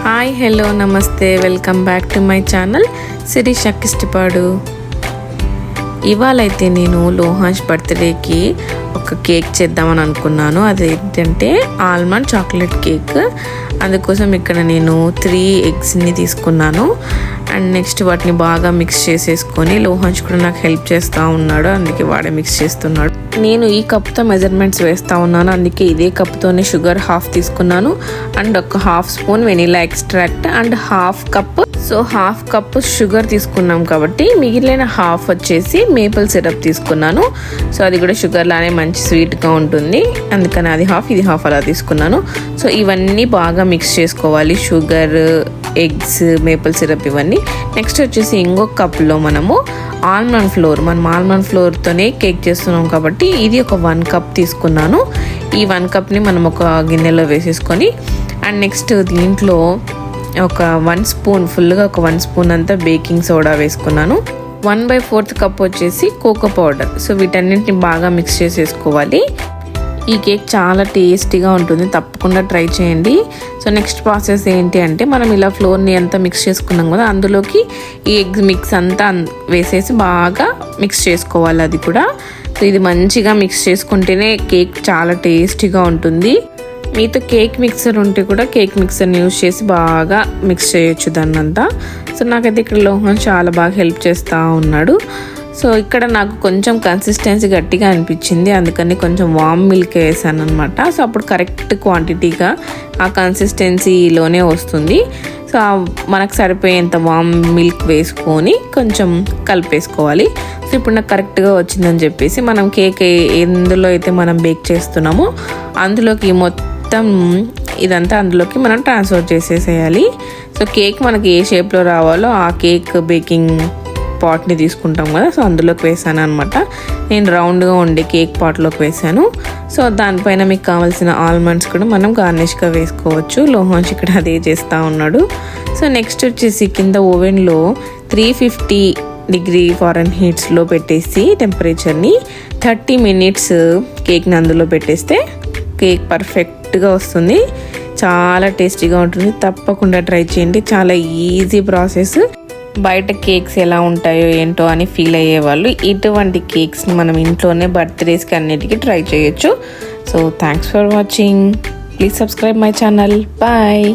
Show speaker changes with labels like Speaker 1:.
Speaker 1: Hi hello namaste welcome back to my channel Sirisha Kishtipadu. ఇవాళైతే నేను లోహాన్స్ బర్త్డేకి ఒక కేక్ చేద్దామని అనుకున్నాను. అదేంటంటే ఆల్మండ్ చాక్లెట్ కేక్. అందుకోసం ఇక్కడ నేను 3 ఎగ్స్ని తీసుకున్నాను అండ్ నెక్స్ట్ వాటిని బాగా మిక్స్ చేసేసుకొని లోహాన్స్ కూడా నాకు హెల్ప్ చేస్తూ ఉన్నాడు, అందుకే వాడే మిక్స్ చేస్తున్నాడు. నేను ఈ కప్తో మెజర్మెంట్స్ వేస్తూ ఉన్నాను, అందుకే ఇదే కప్తోనే షుగర్ హాఫ్ తీసుకున్నాను అండ్ ఒక half spoon vanilla extract and half cup. So half cup sugar తీసుకున్నాం కాబట్టి మిగిలిన హాఫ్ వచ్చేసి మేపుల్ సిరప్ తీసుకున్నాను. సో అది కూడా షుగర్ లానే మంచి స్వీట్గా ఉంటుంది, అందుకని అది హాఫ్ ఇది హాఫ్ అలా తీసుకున్నాను. సో ఇవన్నీ బాగా మిక్స్ చేసుకోవాలి, షుగర్, ఎగ్స్, మేపుల్ సిరప్ ఇవన్నీ. నెక్స్ట్ వచ్చేసి ఇంకొక కప్లో మనం ఆల్మండ్ ఫ్లోర్తోనే కేక్ చేస్తున్నాం కాబట్టి ఇది ఒక 1 కప్ తీసుకున్నాను. ఈ 1 కప్ని మనం ఒక గిన్నెలో వేసేసుకొని అండ్ నెక్స్ట్ దీంట్లో ఒక 1 స్పూన్ ఫుల్గా ఒక 1 స్పూన్ అంతా బేకింగ్ సోడా వేసుకున్నాను. 1/4 కప్ వచ్చేసి కోకో పౌడర్. సో వీటన్నింటిని బాగా మిక్స్ చేసేసుకోవాలి. ఈ కేక్ చాలా టేస్టీగా ఉంటుంది, తప్పకుండా ట్రై చేయండి. సో నెక్స్ట్ ప్రాసెస్ ఏంటి అంటే మనం ఇలా ఫ్లోర్ని అంతా మిక్స్ చేసుకున్నాం కదా, అందులోకి ఈ ఎగ్ మిక్స్ అంతా వేసేసి బాగా మిక్స్ చేసుకోవాలి. అది కూడా సో ఇది మంచిగా మిక్స్ చేసుకుంటేనే కేక్ చాలా టేస్టీగా ఉంటుంది. మీతో కేక్ మిక్సర్ ఉంటే కూడా కేక్ మిక్సర్ని యూజ్ చేసి బాగా మిక్స్ చేయొచ్చు దాన్నంతా. సో నాకైతే ఇక్కడ లోహన్ చాలా బాగా హెల్ప్ చేస్తూ ఉన్నాడు. సో ఇక్కడ నాకు కొంచెం కన్సిస్టెన్సీ గట్టిగా అనిపించింది, అందుకని కొంచెం వామ్ మిల్క్ వేసాను అనమాట. సో అప్పుడు కరెక్ట్ క్వాంటిటీగా ఆ కన్సిస్టెన్సీలోనే వస్తుంది. సో మనకు సరిపోయేంత వామ్ మిల్క్ వేసుకొని కొంచెం కలిపేసుకోవాలి. సో ఇప్పుడు నాకు కరెక్ట్గా వచ్చిందని చెప్పేసి మనం కేక్ ఎందులో అయితే మనం బేక్ చేస్తున్నామో అందులోకి మొత్తం ఇదంతా అందులోకి మనం ట్రాన్స్ఫర్ చేసేసేయాలి. సో కేక్ మనకి ఏ షేప్లో రావాలో ఆ కేక్ బేకింగ్ పాట్ని తీసుకుంటాం కదా, సో అందులోకి వేసాను అనమాట. నేను రౌండ్గా ఉండే కేక్ పాట్లోకి వేసాను. సో దానిపైన మీకు కావాల్సిన ఆల్మండ్స్ కూడా మనం గార్నిష్గా వేసుకోవచ్చు. లోహాన్స్ ఇక్కడ అదే చేస్తూ ఉన్నాడు. సో నెక్స్ట్ వచ్చేసి కింద ఓవెన్లో 350 డిగ్రీ ఫారెన్హీట్స్లో పెట్టేసి టెంపరేచర్ని 30 మినిట్స్ కేక్ని అందులో పెట్టేస్తే కేక్ పర్ఫెక్ట్గా వస్తుంది, చాలా టేస్టీగా ఉంటుంది. తప్పకుండా ట్రై చేయండి, చాలా ఈజీ ప్రాసెస్. బయట కేక్స్ ఎలా ఉంటాయో ఏంటో అని ఫీల్ అయ్యేవాళ్ళు ఇటువంటి కేక్స్ని మనం ఇంట్లోనే బర్త్డేస్కి అన్నిటికీ ట్రై చేయొచ్చు. So thanks for watching. Please subscribe my channel. Bye.